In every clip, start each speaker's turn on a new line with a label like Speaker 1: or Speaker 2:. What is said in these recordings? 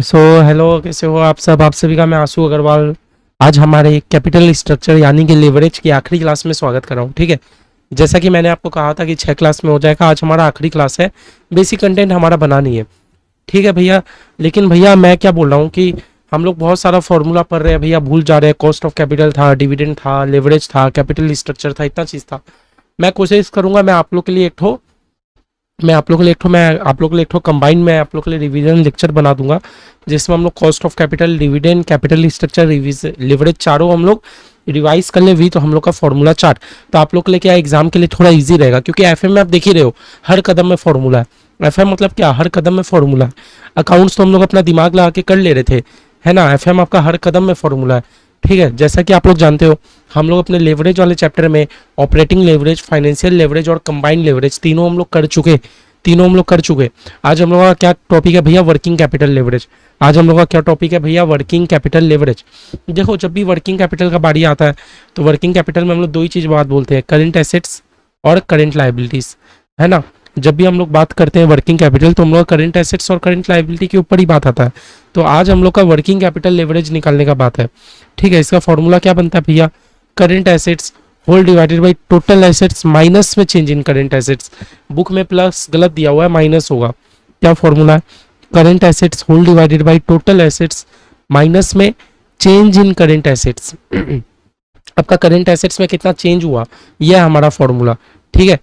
Speaker 1: So hello, कैसे हो आप सब। आप सभी का मैं आशु अग्रवाल आज हमारे कैपिटल स्ट्रक्चर यानी कि लेवरेज की आखिरी क्लास में स्वागत कर रहा हूँ। ठीक है, जैसा कि मैंने आपको कहा था कि 6 क्लास में हो जाएगा, आज हमारा आखिरी क्लास है। बेसिक कंटेंट हमारा बना नहीं है, ठीक है भैया। लेकिन भैया मैं क्या बोल रहा हूँ कि हम लोग बहुत सारा फॉर्मूला पढ़ रहे हैं भैया, भूल जा रहे हैं। कॉस्ट ऑफ कैपिटल था, डिविडेंड था, लेवरेज था, कैपिटल स्ट्रक्चर था, इतना चीज़ था। मैं कोशिश करूंगा मैं आप लोग के लिए एक ठो मैं आप लोग के लिए एक ठो मैं आप लोग के लिए एक ठो कंबाइन मैं आप लोग के लिए रिवीजन लेक्चर बना दूंगा, जिसमें हम लोग cost of capital, dividend, capital structure, leverage चारों हम लोग रिवाइज कर ले भी तो हम लोग का फॉर्मूला चार्ट। तो आप लोग के लिए क्या एग्जाम के लिए थोड़ा इजी रहेगा, क्योंकि एफएम में आप देख ही रहे हो हर कदम में फॉर्मूला है। एफएम मतलब क्या, हर कदम में फॉर्मूला है। अकाउंट्स तो हम लोग अपना दिमाग लगा के कर ले रहे थे, है ना। एफएम आपका हर कदम में फॉर्मूला है, ठीक है। जैसा कि आप लोग जानते हो, हम लोग अपने लेवरेज वाले चैप्टर में ऑपरेटिंग लेवरेज, फाइनेंशियल लेवरेज और कंबाइंड लेवरेज तीनों हम लोग कर चुके। आज हम लोग का क्या टॉपिक है भैया, वर्किंग कैपिटल लेवरेज। आज हम लोग का क्या टॉपिक है भैया, वर्किंग कैपिटल लेवरेज। देखो, जब भी वर्किंग कैपिटल का बारी आता है तो वर्किंग कैपिटल में हम लोग दो ही चीज बात बोलते हैं, करंट एसेट्स और करंट लाइबिलिटीज, है ना। जब भी हम लोग बात करते हैं वर्किंग कैपिटल तो हम लोग करंट एसेट्स और करंट लाइबिलिटी के ऊपर ही बात आता है। तो आज हम लोग का वर्किंग कैपिटल लेवरेज निकालने का बात है, ठीक है। इसका फॉर्मूला क्या बनता है भैया, current assets whole divided by total assets minus में change in current assets. Book में प्लस गलत दिया हुआ है, माइनस होगा। क्या फॉर्मूला है, current assets whole divided by total assets minus में चेंज इन करंट एसेट्स। आपका करंट एसेट्स में कितना चेंज हुआ, यह है हमारा फॉर्मूला, ठीक है।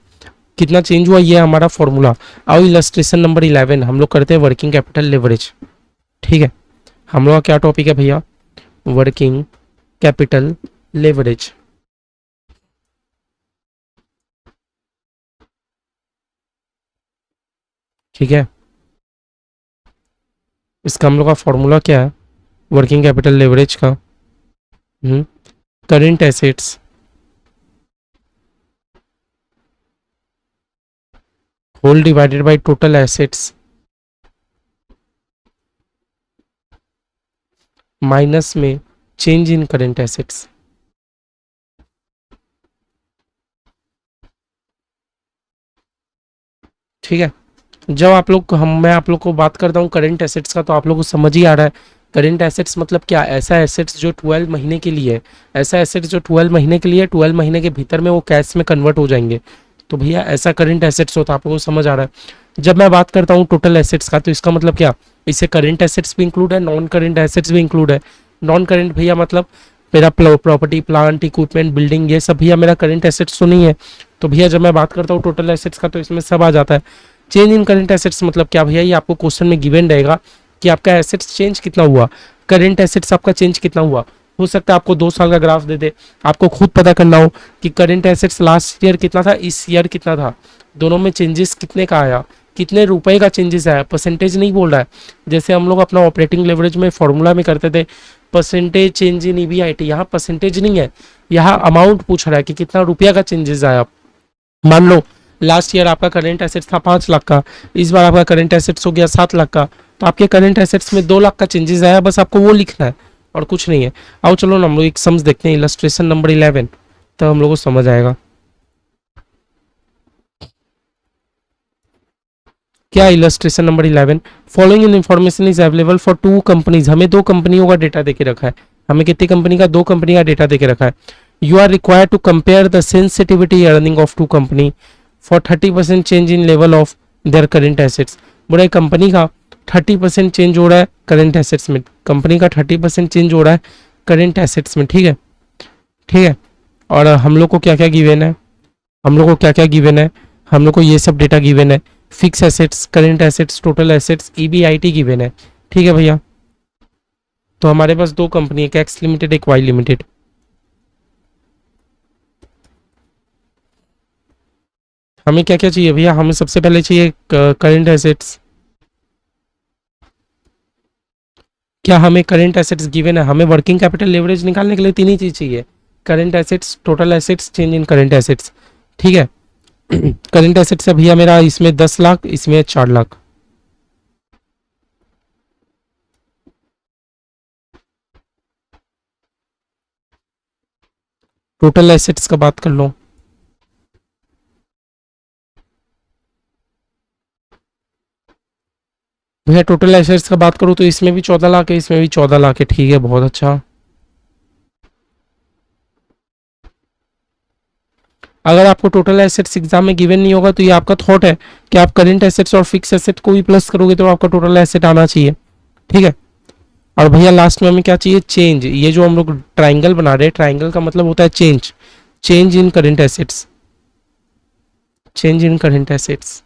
Speaker 1: कितना चेंज हुआ, यह हमारा फॉर्मूला। और इलस्ट्रेशन नंबर 11 हम लोग करते हैं वर्किंग कैपिटल लेवरेज, ठीक है। हम लोग का क्या टॉपिक है भैया, वर्किंग कैपिटल लेवरेज, ठीक है। इसका हम लोग का फॉर्मूला क्या है, वर्किंग कैपिटल लेवरेज का, current assets whole divided by total assets minus में चेंज इन करंट एसेट्स, ठीक है। जब आप लोग हम मैं आप लोग को बात करता हूँ करंट एसेट्स का, तो आप लोग को समझ ही आ रहा है करंट एसेट्स मतलब क्या, ऐसा एसेट्स जो 12 महीने के लिए है। ऐसा एसेट्स जो 12 महीने के लिए, 12 महीने के भीतर में वो कैश में कन्वर्ट हो जाएंगे। तो भैया ऐसा करंट एसेट्स होता है, आप लोगों को समझ आ रहा है। जब मैं बात करता हूँ टोटल एसेट्स का, तो इसका मतलब क्या, इससे करंट एसेट्स भी इंक्लूड है, नॉन करंट एसेट्स भी इंक्लूड है। नॉन करंट भैया मतलब मेरा प्रॉपर्टी, प्लांट, इक्विपमेंट, बिल्डिंग, ये सब भैया मेरा करंट एसेट्स तो नहीं है। तो भैया जब मैं बात करता हूँ टोटल एसेट्स का, तो इसमें सब आ जाता है। चेंज इन करंट एसेट्स मतलब क्या भैया, ये आपको क्वेश्चन में गिवन रहेगा कि आपका एसेट्स चेंज कितना हुआ, करंट एसेट्स आपका चेंज कितना हुआ। हो सकता है आपको 2 साल का ग्राफ दे दे, आपको खुद पता करना हो कि करंट एसेट्स लास्ट ईयर कितना था, इस ईयर कितना था, दोनों में चेंजेस कितने का आया, कितने रुपए का चेंजेस आया। परसेंटेज नहीं बोल रहा है, जैसे हम लोग अपना ऑपरेटिंग लेवरेज में फॉर्मूला में करते थे परसेंटेज चेंज इन ईबीआईटी, यहाँ परसेंटेज नहीं है, यहाँ अमाउंट पूछ रहा है कि कितना रुपया का चेंजेस आया। मान लो लास्ट ईयर आपका करंट एसेट्स था 5 लाख का, इस बार आपका करंट एसेट्स हो गया 7 लाख का, तो आपके करंट एसेट्स में 2 लाख का चेंजेस आया, बस आपको वो लिखना है और कुछ नहीं है। आओ चलो ना हम लोग एक सम्स देखते हैं, इलस्ट्रेशन नंबर 11, तो हम लोग को समझ आएगा क्या। Illustration number 11, following in information is available for 2 companies. हमें 2 कंपनियों का डेटा देके रखा है। हमें कितनी कंपनी का, 2 कंपनी का डेटा देके रखा है। You are required to compare the sensitivity earning of 2 company for 30% change in level of their current assets. बोला कंपनी का 30% चेंज हो रहा है करेंट एसेट्स में, कंपनी का 30% चेंज हो रहा है करेंट एसेट्स में, ठीक है, ठीक है। और हम लोग को क्या क्या गिवन है, हम लोग को क्या क्या गिवन है, हम लोग को ये सब डेटा गिवन है। Fix assets, current assets, total assets, EBIT given है, ठीक है भैया। तो हमारे पास 2 कंपनी है, एक्स लिमिटेड, एक वाई लिमिटेड। हमें क्या क्या चाहिए भैया, हमें सबसे पहले चाहिए करेंट एसेट्स। क्या हमें करंट एसेट्स गिवन है, हमें वर्किंग कैपिटल लेवरेज निकालने के लिए 3 ही चीज चाहिए, current assets, total assets, change in current assets, ठीक है। करंट एसेट्स है भैया मेरा, इसमें 10 लाख, इसमें 4 लाख। टोटल एसेट्स का बात कर लो, भैया टोटल एसेट्स का बात करूँ तो इसमें भी 14 लाख है, इसमें भी 14 लाख है। ठीक है, बहुत अच्छा। अगर आपको टोटल एसेट्स एग्जाम में गिवन नहीं होगा तो ये आपका थॉट है कि आप करेंट एसेट्स और फिक्स एसेट को भी प्लस करोगे तो आपका टोटल एसेट आना चाहिए। ठीक है, और भैया लास्ट में हमें क्या चाहिए? चेंज। ये जो हम लोग ट्राइंगल बना रहे हैं, ट्राइंगल का मतलब होता है change. Change in current assets, change in current assets.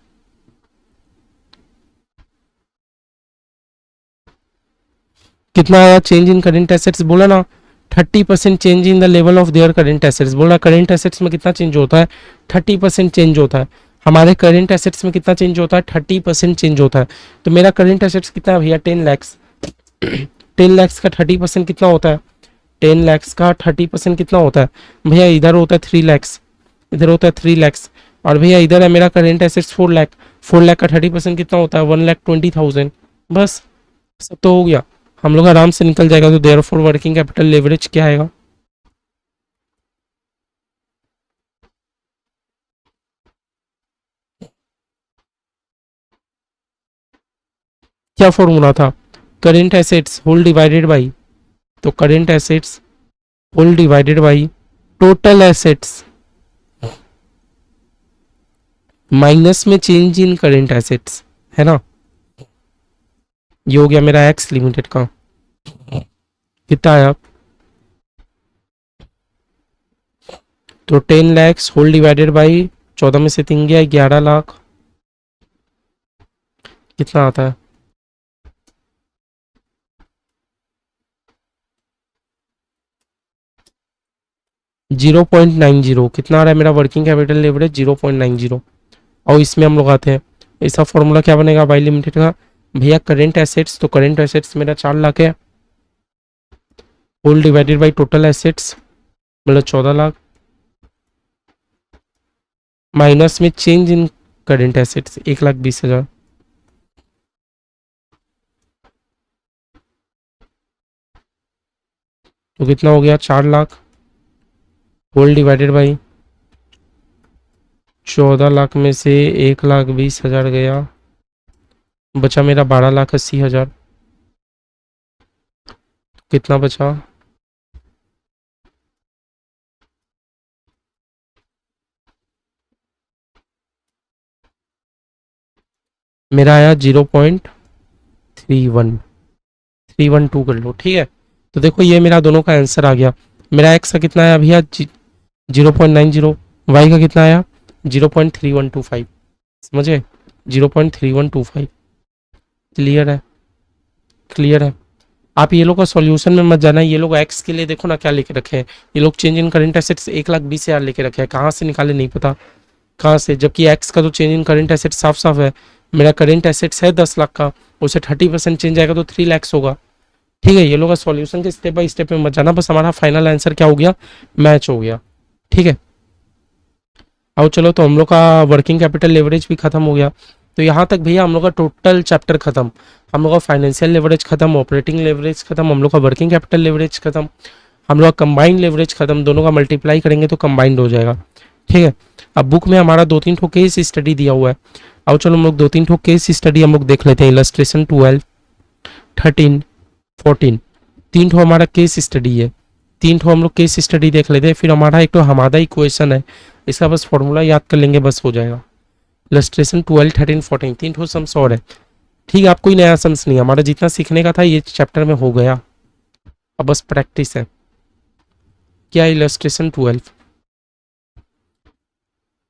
Speaker 1: कितना आया चेंज इन करेंट एसेट्स? बोला ना 30% change in the level of their current assets. बोला करेंट एसेट्स में कितना चेंज होता है? 30% चेंज होता है। हमारे करेंट एसेट्स में कितना चेंज होता है? 30% चेंज होता है। तो मेरा करेंट एसेट्स कितना है भैया? 10 लैक्स। 10 लैक्स का 30% कितना होता है? 10 लैक्स का 30% कितना होता है भैया? इधर होता है 3 लैक्स, इधर होता है 3 लैक्स। और भैया इधर है मेरा करेंट एसेट्स 4 लाख। 4 लाख का 30% कितना होता है? 1,20,000। बस, सब तो हो गया, हम लोग आराम से निकल जाएगा। तो देयरफॉर वर्किंग कैपिटल लेवरेज क्या आएगा? क्या फॉर्मूला था? Current assets whole divided by, तो current assets whole divided by total assets minus में चेंज इन करेंट एसेट्स, है ना। ये हो गया मेरा एक्स लिमिटेड का। कितना आया? तो 10 लैक्स होल डिवाइडेड बाई 14 में से 3 गया 11 लाख। कितना आता है? 0.90। कितना आ रहा है मेरा वर्किंग कैपिटल लेवरेज? 0.90। और इसमें हम लोग आते हैं, इसका फॉर्मूला क्या बनेगा वाई लिमिटेड का? भैया करेंट एसेट्स, तो करेंट एसेट्स मेरा 4 लाख है, whole divided by total assets मतलब 14 लाख, माइनस में चेंज इन करेंट एसेट्स 1,20,000। तो कितना हो गया? 4 lakh whole divided by 14 lakh में से 1,20,000 गया, बचा मेरा 12,80,000। कितना बचा? मेरा आया 0.3112 कर लो। ठीक है, तो देखो ये मेरा दोनों का आंसर आ गया। मेरा एक्स का कितना आया भैया? 0.90। वाई का कितना आया? 0.3125। समझे? 0.3125। क्लियर है? क्लियर है। आप ये लोग का सॉल्यूशन में मत जाना। ये लोग एक्स के लिए देखो ना क्या लेके रखे हैं, ये लोग चेंज इन करंट एसेट्स 1,20,000 लेके रखे हैं। कहाँ से निकाले नहीं पता, कहाँ से, जबकि एक्स का तो चेंज इन करंट एसेट साफ साफ है। मेरा करंट एसेट्स है 10 लाख का, उसे 30% चेंज आएगा तो 3 लैक्स होगा। ठीक है, ये लोग का सॉल्यूशन के स्टेप बाय स्टेप में मत जाना, बस हमारा फाइनल आंसर क्या हो गया? मैच हो गया। ठीक है, आओ चलो, तो हम लोग का वर्किंग कैपिटल लेवरेज भी खत्म हो गया। तो यहाँ तक भैया हम लोग का टोटल चैप्टर खत्म। हम लोग का फाइनेंशियल लेवरेज खत्म, ऑपरेटिंग लेवरेज खत्म, हम लोग का वर्किंग कैपिटल लेवरेज खत्म, हम लोग का कंबाइंड लेवरेज खत्म। दोनों का मल्टीप्लाई करेंगे तो कंबाइंड हो जाएगा। ठीक है, अब बुक में हमारा 2-3 ठो केस स्टडी दिया हुआ है। आओ चलो हम लोग 2-3 ठो केस स्टडी हम लोग देख लेते हैं। इलस्ट्रेशन 12, 13, 14, 3 ठो हमारा केस स्टडी है। 3 ठो हम लोग केस स्टडी देख लेते हैं, फिर हमारा एक तो हमारा इक्वेशन है, इसका बस फॉर्मूला याद कर लेंगे, बस हो जाएगा। इलस्ट्रेशन 12, 13, 14, 3 ठो सम्स और है। ठीक है, आप कोई नया सम्स नहीं, हमारा जितना सीखने का था ये चैप्टर में हो गया, अब बस प्रैक्टिस है। क्या इलस्ट्रेशन 12?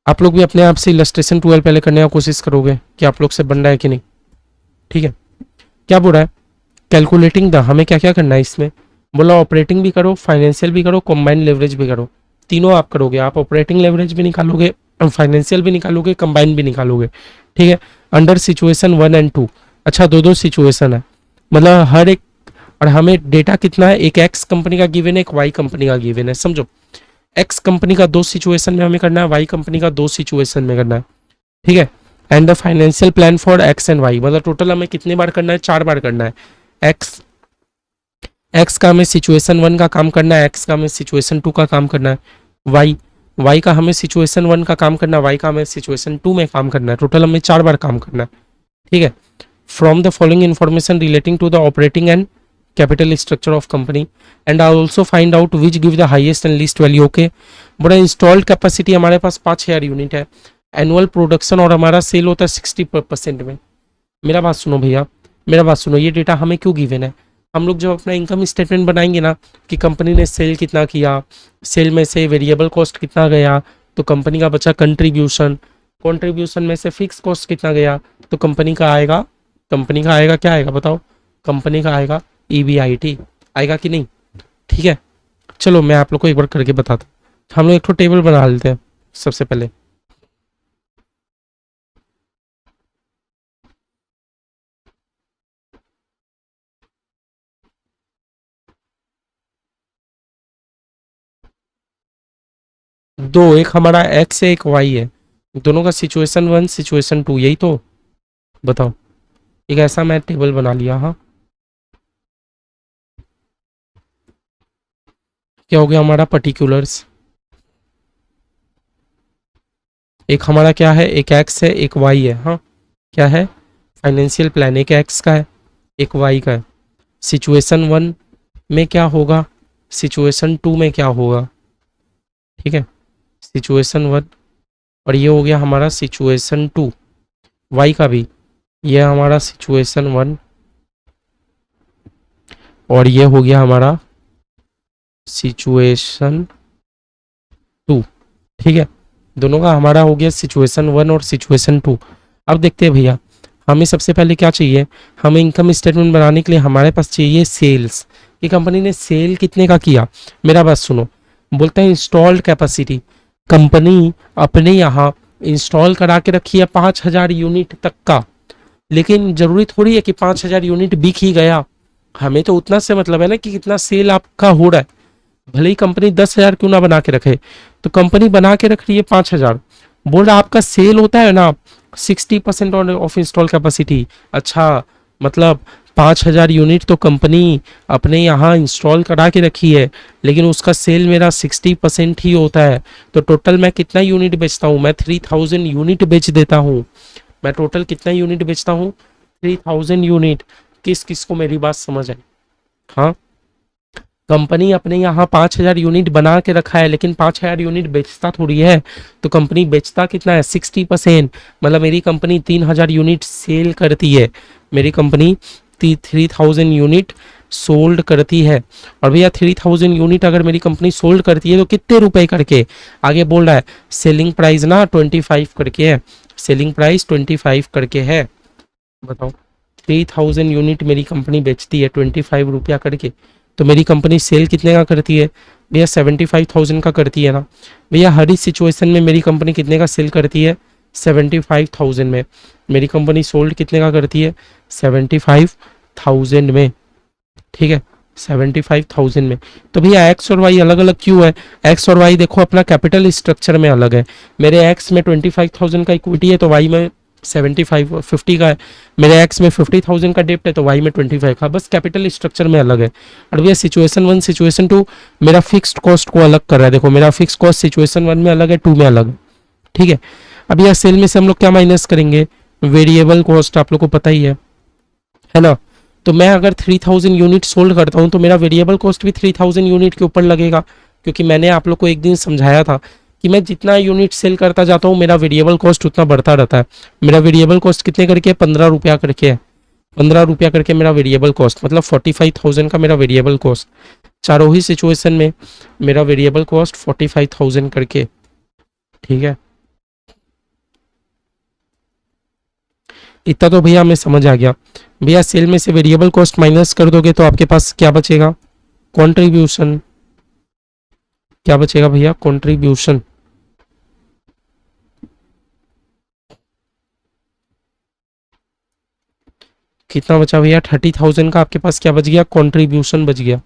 Speaker 1: आप लोग भी अपने आप से इलस्ट्रेशन 12 पहले करने का कोशिश करोगे कि आप लोग से बन रहा है कि नहीं। ठीक है, क्या बोल रहा है? कैलकुलेटिंग द, हमें क्या क्या करना है इसमें? बोला ऑपरेटिंग भी करो, फाइनेंशियल भी करो, कंबाइंड लेवरेज भी करो। तीनों आप करोगे, आप ऑपरेटिंग लेवरेज भी निकालोगे, फाइनेंशियल भी निकालोगे, कंबाइंड भी निकालोगे। ठीक है, अंडर सिचुएशन 1 एंड 2। अच्छा, दो दो सिचुएशन है, मतलब हर एक, और हमें डेटा कितना है? एक एक्स कंपनी का गिवन है, एक वाई कंपनी का गिवन है। समझो, एक्स कंपनी का 2 सिचुएशन में हमें करना है, वाई कंपनी का 2 सिचुएशन में करना है। ठीक है, and the financial plan for X and Y, मतलब टोटल हमें कितने बार करना है? 4 बार करना है। एक्स का हमें सिचुएशन 1 का काम करना है, एक्स का हमें सिचुएशन 2 का काम करना है, वाई का हमें सिचुएशन 1 का काम करना है, वाई का हमें सिचुएशन 2 में काम करना है। टोटल हमें 4 बार काम करना है। ठीक है, from the following information relating to the operating and capital structure of company and I also find out which give the highest and least value. Okay, बड़ा इंस्टॉल्ड कैपेसिटी हमारे पास 5,000 यूनिट है, एनुअल प्रोडक्शन और हमारा cell होता है 60% में। मेरा बात सुनो भैया, मेरा बात सुनो, ये डेटा हमें क्यों गिवन है? हम लोग जब अपना इनकम स्टेटमेंट बनाएंगे ना कि कंपनी ने सेल कितना किया, सेल में से वेरिएबल कॉस्ट कितना गया, तो कंपनी का बचा कंट्रीब्यूशन, कंट्रीब्यूशन में से फिक्स कॉस्ट कितना गया, तो कंपनी का आएगा, कंपनी का आएगा, क्या आएगा बताओ, कंपनी का आएगा EBIT, आएगा कि नहीं? ठीक है, चलो मैं आप लोग को एक बार करके बताता हूँ। हम लोग एक तो टेबल बना लेते हैं सबसे पहले। दो, एक हमारा एक्स है एक वाई है, दोनों का सिचुएशन 1 सिचुएशन 2, यही तो बताओ। एक ऐसा मैं टेबल बना लिया। हाँ, क्या हो गया हमारा पर्टिकुलर्स, एक हमारा क्या है, एक एक्स है एक वाई है। हाँ, क्या है, फाइनेंशियल प्लान, एक एक्स का है एक वाई का है। सिचुएशन 1 में क्या होगा, सिचुएशन 2 में क्या होगा, ठीक है, सिचुएशन 1, और ये हो गया हमारा सिचुएशन 2 वाई का भी, ये हमारा सिचुएशन 1 और ये हो गया हमारा सिचुएशन 2। ठीक है, दोनों का हमारा हो गया सिचुएशन 1 और सिचुएशन 2। अब देखते हैं भैया, हमें सबसे पहले क्या चाहिए, हमें इनकम स्टेटमेंट बनाने के लिए हमारे पास चाहिए सेल्स, कि कंपनी ने सेल कितने का किया। मेरा बात सुनो, बोलते हैं इंस्टॉल्ड कैपेसिटी, कंपनी अपने यहाँ इंस्टॉल करा के रखी है 5,000 यूनिट तक का, लेकिन जरूरी थोड़ी है कि 5,000 यूनिट बिक ही गया, हमें तो उतना से मतलब है ना कि कितना सेल आपका हो रहा है। भले ही कंपनी 10,000 क्यों ना बना के रखे, तो कंपनी बना के रख रही है 5,000, बोल रहा आपका सेल होता है ना 60% ऑफ इंस्टॉल कैपेसिटी। अच्छा, मतलब 5,000 यूनिट तो कंपनी अपने यहाँ इंस्टॉल करा के रखी है, लेकिन उसका सेल मेरा 60% ही होता है, तो टोटल मैं कितना यूनिट बेचता हूँ, मैं 3,000 यूनिट बेच देता हूँ। मैं टोटल कितना यूनिट बेचता हूँ, 3,000 यूनिट। किस किस को मेरी बात समझ आई? हाँ, कंपनी अपने यहाँ 5,000 यूनिट बना के रखा है, लेकिन 5,000 यूनिट बेचता थोड़ी है, तो कंपनी बेचता कितना है, 60%। मतलब मेरी कंपनी 3,000 यूनिट सेल करती है, मेरी कंपनी 3,000 यूनिट सोल्ड करती है। और भैया 3,000 यूनिट अगर मेरी कंपनी सोल्ड करती है तो कितने रुपए करके, आगे बोल रहा है सेलिंग प्राइस ना 25 करके है, सेलिंग प्राइस 25 करके है। बताओ, 3,000 यूनिट मेरी कंपनी बेचती है 25 रुपया करके, तो मेरी कंपनी सेल कितने का करती है भैया, 75,000 का करती है ना भैया। हर इस सिचुएशन में मेरी कंपनी कितने का सेल करती है, 75,000 में। मेरी कंपनी सोल्ड कितने का करती है, 75,000 में। ठीक है, 75,000 में। तो भैया एक्स और वाई अलग अलग क्यों है, एक्स और वाई देखो अपना कैपिटल स्ट्रक्चर में अलग है। मेरे एक्स में 25,000 का इक्विटी है, तो वाई में 50 का है। मेरे एक्स में 50,000 का डेप्ट है, तो वाई में 25 का, बस कैपिटल स्ट्रक्चर में अलग है। और भैया सिचुएशन 1 सिचुएशन 2 मेरा फिक्स्ड कॉस्ट को अलग कर रहा है। देखो मेरा फिक्स कॉस्ट सिचुएशन 1 में अलग है, 2 में अलग है। ठीक है, अब यह सेल में से हम लोग क्या माइनस करेंगे, वेरिएबल कॉस्ट, आप लोग को पता ही है ना। तो मैं अगर 3,000 यूनिट सोल्ड करता हूं तो मेरा वेरिएबल कॉस्ट भी 3,000 यूनिट के ऊपर लगेगा, क्योंकि मैंने आप लोग को एक दिन समझाया था कि मैं जितना यूनिट सेल करता जाता हूं मेरा वेरिएबल कॉस्ट उतना बढ़ता रहता है। मेरा वेरिएबल कॉस्ट कितने करके, 15 रुपया करके है, 15 रुपया करके मेरा वेरिएबल कॉस्ट, मतलब 45,000 का मेरा वेरिएबल कॉस्ट। चारों ही सिचुएशन में मेरा वेरिएबल कॉस्ट 45,000 करके। ठीक है, इतना तो भैया हमें समझ आ गया। भैया सेल में से वेरिएबल कॉस्ट माइनस कर दोगे तो आपके पास क्या बचेगा, कंट्रीब्यूशन। क्या बचेगा भैया, कंट्रीब्यूशन। कितना बचा भैया, 30,000 का आपके पास क्या बच गया, कंट्रीब्यूशन बच गया।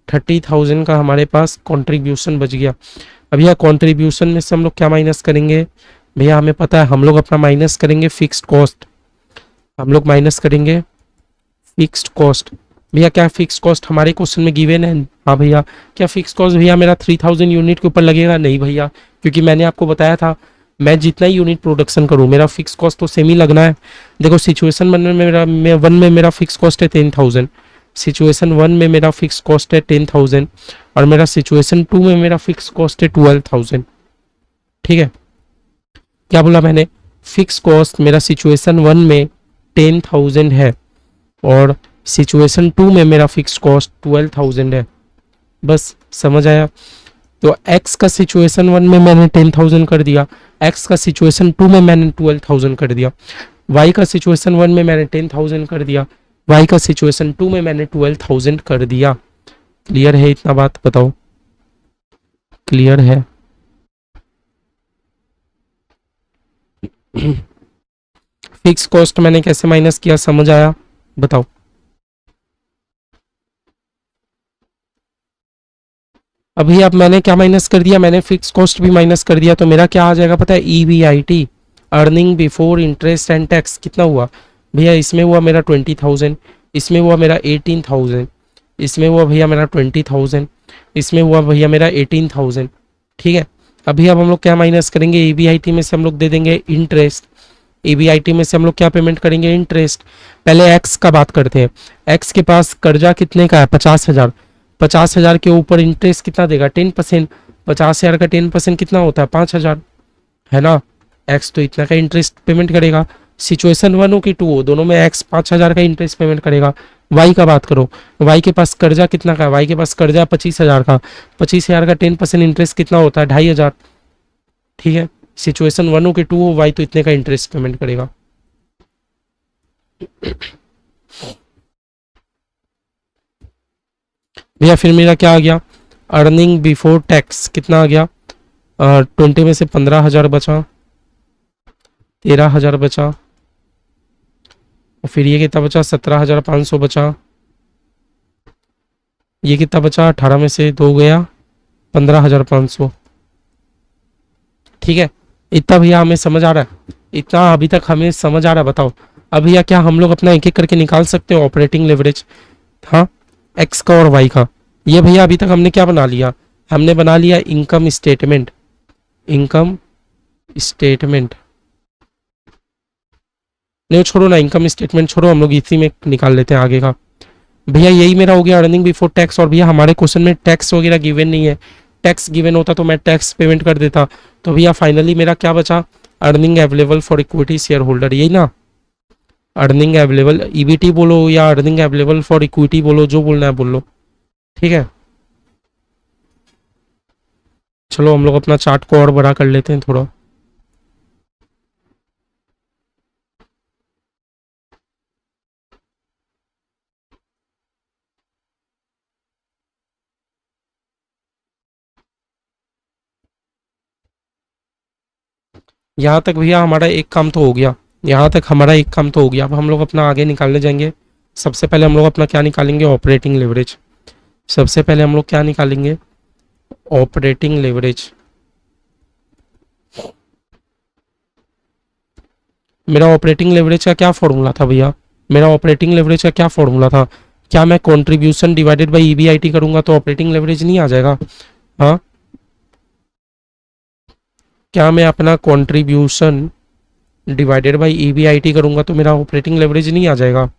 Speaker 1: 30,000 का हमारे पास कंट्रीब्यूशन बच गया। अब यह कंट्रीब्यूशन में से हम लोग क्या माइनस करेंगे भैया, हमें पता है हम लोग अपना माइनस करेंगे फिक्स्ड कॉस्ट, हम लोग माइनस करेंगे फिक्स्ड कॉस्ट। भैया क्या फिक्स कॉस्ट हमारे क्वेश्चन में गिवन है? हाँ भैया, क्या फिक्स कॉस्ट भैया मेरा 3,000 यूनिट के ऊपर लगेगा? नहीं भैया, क्योंकि मैंने आपको बताया था मैं जितना ही यूनिट प्रोडक्शन करूँ मेरा फिक्स कॉस्ट तो सेम ही लगना है। देखो सिचुएशन 1 में वन में मेरा फिक्स कॉस्ट है 10,000, सिचुएशन 1 में मेरा फिक्स कॉस्ट है 10,000 और मेरा सिचुएशन 2 में मेरा फिक्स कॉस्ट है 12,000। ठीक है, क्या बोला मैंने, फिक्स कॉस्ट मेरा सिचुएशन 1 में 10,000 है और सिचुएशन 2 में मेरा फिक्स कॉस्ट 12,000 है। बस समझ आया। तो x का सिचुएशन 1 में मैंने 10,000 कर दिया, x का सिचुएशन 2 में मैंने 12,000 कर दिया, y का सिचुएशन 1 में मैंने 10,000 कर दिया, y का सिचुएशन 2 में मैंने 12,000 कर दिया। क्लियर है इतना बात, बताओ क्लियर है? फिक्स कॉस्ट मैंने कैसे माइनस किया, समझ आया? बताओ। अभी अब मैंने क्या माइनस कर दिया, मैंने फिक्स कॉस्ट भी माइनस कर दिया, तो मेरा क्या आ जाएगा पता है, EBIT, earning before interest and tax. कितना हुआ भैया, इसमें हुआ मेरा 20,000, इसमें हुआ मेरा 18,000, इसमें हुआ भैया मेरा 20,000, इसमें हुआ भैया मेरा 18,000। ठीक है, अभी अब हम लोग क्या माइनस करेंगे, EBIT में से हम लोग दे देंगे इंटरेस्ट, EBIT में से हम लोग क्या पेमेंट करेंगे, इंटरेस्ट। पहले एक्स का बात करते हैं, एक्स के पास कर्जा कितने का है, 50,000, 50,000 के ऊपर इंटरेस्ट कितना देगा, 10%, 50,000 का 10% कितना होता है, 5,000, है ना। एक्स तो इतना का इंटरेस्ट पेमेंट करेगा। सिचुएशन 1 हो कि 2 हो, दोनों में एक्स 5,000 का इंटरेस्ट पेमेंट करेगा। वाई का बात करो, वाई के पास कर्जा कितना का है, वाई के पास कर्जा 25,000 का, 25,000 का 10% इंटरेस्ट कितना होता है, 2,500। ठीक है, सिचुएशन 1 हो कि 2 हो, वाई तो इतने का इंटरेस्ट पेमेंट करेगा। भैया फिर मेरा क्या आ गया, अर्निंग बिफोर टैक्स कितना आ गया, 20 में से 15,000 बचा, 13,000 बचा, और फिर ये कितना बचा, 17,500 बचा, ये कितना बचा, 18 में से 2 गया, 15,500। ठीक है, इतना भैया हमें समझ आ रहा है, इतना अभी तक हमें समझ आ रहा है? बताओ अब भैया क्या हम लोग अपना एक एक करके निकाल सकते हैं ऑपरेटिंग लेवरेज? हाँ, एक्स का और वाई का। ये भैया अभी तक हमने क्या बना लिया, हमने बना लिया इनकम स्टेटमेंट, इनकम स्टेटमेंट। नहीं छोड़ो ना, इनकम स्टेटमेंट छोड़ो, हम लोग इसी में निकाल लेते हैं आगे का। भैया यही मेरा हो गया अर्निंग बिफोर टैक्स। और भैया हमारे क्वेश्चन में टैक्स वगैरह गिवन नहीं है, टैक्स गिवन होता तो मैं टैक्स पेमेंट कर देता। तो भैया फाइनली मेरा क्या बचा, earning available for equity share holder, यही ना, अर्निंग अवेलेबल, EBT बोलो या अर्निंग अवेलेबल फॉर इक्विटी बोलो, जो बोलना है बोल लो। ठीक है, चलो हम लोग अपना चार्ट को और बड़ा कर लेते हैं थोड़ा। यहाँ तक भैया हमारा एक काम तो हो गया, यहाँ तक हमारा एक काम तो हो गया। अब हम लोग अपना आगे निकालने जाएंगे। सबसे पहले हम लोग अपना क्या निकालेंगे, ऑपरेटिंग लेवरेज। सबसे पहले हम लोग क्या निकालेंगे, ऑपरेटिंग लेवरेज। मेरा ऑपरेटिंग लेवरेज का क्या फॉर्मूला था भैया, मेरा ऑपरेटिंग लेवरेज का क्या फॉर्मूला था? क्या मैं कंट्रीब्यूशन डिवाइडेड बाय EBIT करूंगा तो ऑपरेटिंग लेवरेज नहीं आ जाएगा? हाँ, क्या मैं अपना कंट्रीब्यूशन डिवाइडेड बाय EBIT करूंगा तो मेरा ऑपरेटिंग लेवरेज नहीं आ जाएगा?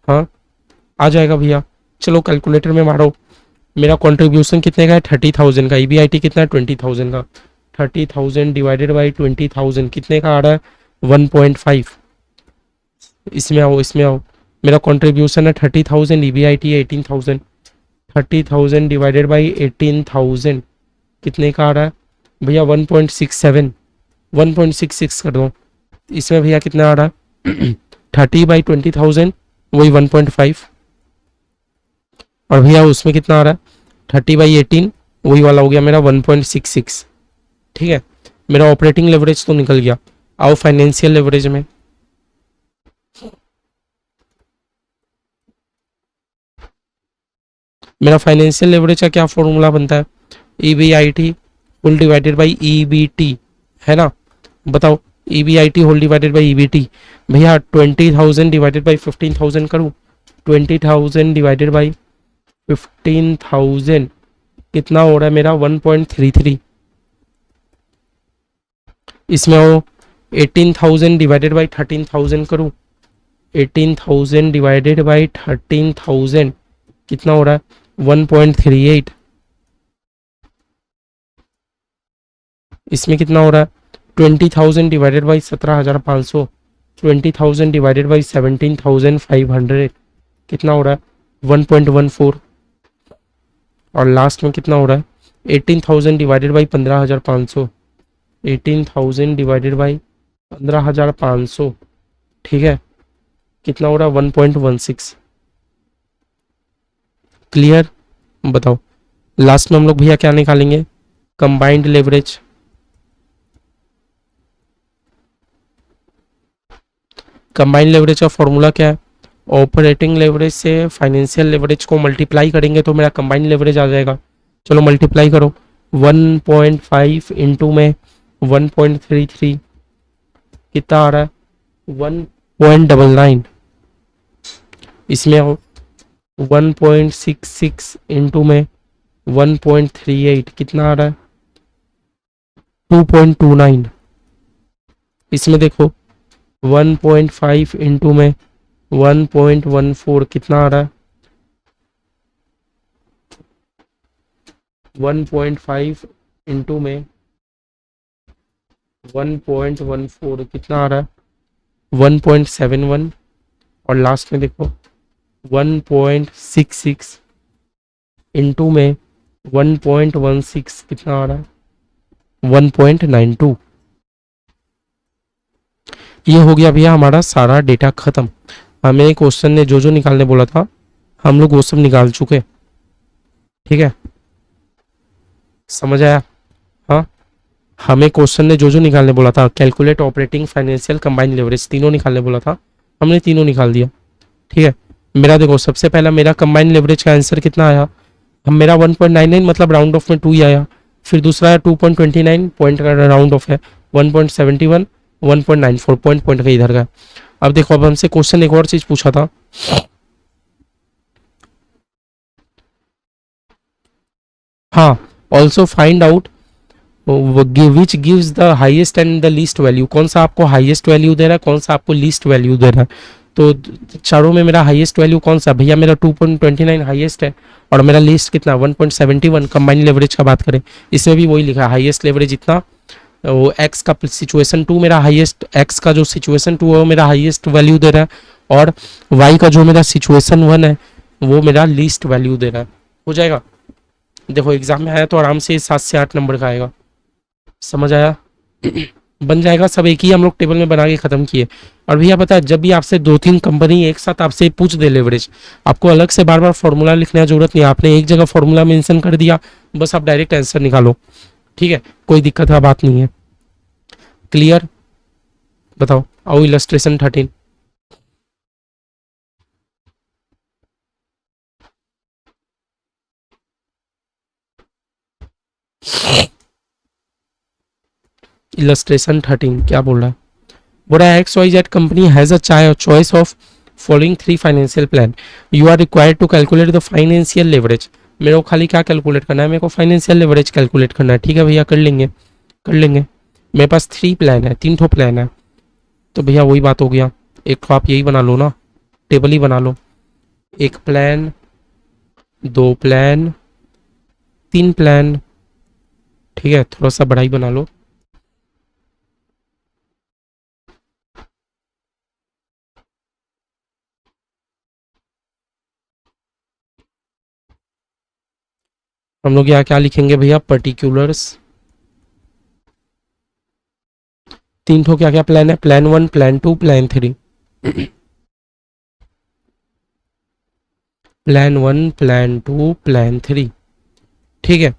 Speaker 1: हाँ आ जाएगा भैया। चलो कैलकुलेटर में मारो, मेरा कंट्रीब्यूशन कितने का है, 30,000 का, EBIT कितना है, 20,000 का। 30,000 डिवाइडेड बाई 20,000 कितने का आ रहा है, 1.5। इसमें आओ, इसमें आओ, मेरा कंट्रीब्यूशन है 30,000, EBIT है 18,000। 30,000 डिवाइडेड बाई 18,000 कितने का आ रहा है भैया, 1.67, 1.66 कर दो। इसमें भैया कितना आ रहा है 30/20,000 वही 1.5, और भैया उसमें कितना आ रहा है 30/18 वही वाला हो गया मेरा 1.66। ठीक है, मेरा ऑपरेटिंग लेवरेज तो निकल गया। आओ फाइनेंशियल लेवरेज में। मेरा फाइनेंशियल लेवरेज का क्या फॉर्मूला बनता है, EBIT whole divided by EBT, है ना। बताओ EBIT whole divided by EBT। भैया 20,000 डिवाइडेड बाई 15,000 करूँ, 20,000 डिवाइडेड बाई 15,000 कितना हो रहा है मेरा 1.33। इसमें वो 18,000 डिवाइडेड बाई 13,000 करूँ, 18,000 डिवाइडेड बाई 13,000 कितना हो रहा है 1.38। इसमें कितना हो रहा है 20,000 डिवाइडेड बाई 17,500, 20,000 डिवाइडेड बाई 17,500 कितना हो रहा है 1.14। और लास्ट में कितना हो रहा है 18,000 डिवाइडेड बाई 15,500, 18,000 डिवाइडेड बाई 15,500 ठीक है कितना हो रहा है 1.16। क्लियर? बताओ लास्ट में हम लोग भैया क्या निकालेंगे कंबाइंड लेवरेज। कंबाइंड लेवरेज का फॉर्मूला क्या है ऑपरेटिंग लेवरेज से फाइनेंशियल लेवरेज को मल्टीप्लाई करेंगे तो मेरा कंबाइंड लेवरेज आ जाएगा। चलो मल्टीप्लाई करो 1.5 इंटू में 1.33 कितना आ रहा है 1.99। इसमें आओ 1.66 इंटू में 1.38 कितना आ रहा है 2.29। इसमें देखो 1.5 इंटू में 1.14 कितना आ रहा है 1.5 इंटू में 1.14 कितना आ रहा है 1.71। और लास्ट में देखो 1.66 इंटू में 1.16 कितना आ रहा है 1.92। ये हो गया भैया हमारा सारा डेटा खत्म। हमें क्वेश्चन ने जो जो निकालने बोला था हम लोग वो सब निकाल चुके। ठीक है समझ आया? हाँ हमें क्वेश्चन ने जो जो निकालने बोला था calculate operating financial combined leverage तीनों निकालने बोला था हमने तीनों निकाल दिया। ठीक है मेरा देखो सबसे पहला मेरा कंबाइंड लेवरेज का आंसर कितना आया हम मेरा 1.99 मतलब राउंड ऑफ में 2 ही आया। फिर दूसरा है 2.29 पॉइंट का राउंड ऑफ है 1.71 1.94 पॉइंट का इधर का। अब देखो अब हमसे क्वेश्चन एक और चीज पूछा था हाँ also find out which gives the highest and the least value. कौन सा आपको हाईएस्ट वैल्यू दे रहा है कौन सा आपको लीस्ट वैल्यू दे रहा है। तो चारों में मेरा हाईएस्ट वैल्यू कौन सा भैया मेरा 2.29 हाईएस्ट है और मेरा लीस्ट कितना 1.71 कंबाइंड लेवरेज का बात करें इसमें भी वही लिखा है हाईएस्ट लेवरेज इतना वो एक्स का सिचुएशन 2 मेरा हाईएस्ट एक्स का जो सिचुएशन 2 है वो मेरा हाईएस्ट वैल्यू दे रहा है और वाई का जो मेरा सिचुएशन 1 है वो मेरा लीस्ट वैल्यू दे रहा है। हो जाएगा देखो एग्जाम में आया तो आराम से 7 से 8 नंबर का आएगा। समझ आया? बन जाएगा सब एक ही हम लोग टेबल में बना के खत्म किए। और भैया पता है जब भी आपसे 2-3 कंपनी एक साथ आपसे पूछ दे लेवरेज आपको अलग से बार बार फॉर्मूला लिखने की जरूरत नहीं आपने एक जगह फॉर्मूला मेंशन कर दिया बस आप डायरेक्ट आंसर निकालो। ठीक है कोई दिक्कत का बात नहीं है। क्लियर? बताओ आओ इलस्ट्रेशन 13। इलस्ट्रेशन 13 क्या बोल रहा है बोल रहा है XYZ company has a choice of following 3 financial plan you are required to calculate the financial leverage. मेरे को खाली क्या कैलकुलेट करना है मेरे को फाइनेंशियल लेवरेज कैलकुलेट करना है। ठीक है भैया कर लेंगे मेरे पास 3 प्लान है 3 ठो प्लान है तो भैया वही बात हो गया एक तो आप यही बना लो ना टेबल ही बना लो 1 प्लान 2 प्लान 3 प्लान। ठीक है थोड़ा सा बड़ा ही बना लो। हम लोग यहाँ क्या लिखेंगे भैया पर्टिकुलर्स 3 ठो क्या क्या प्लान है plan 1 plan 2 plan 3 plan 1 plan 2 plan 3। ठीक है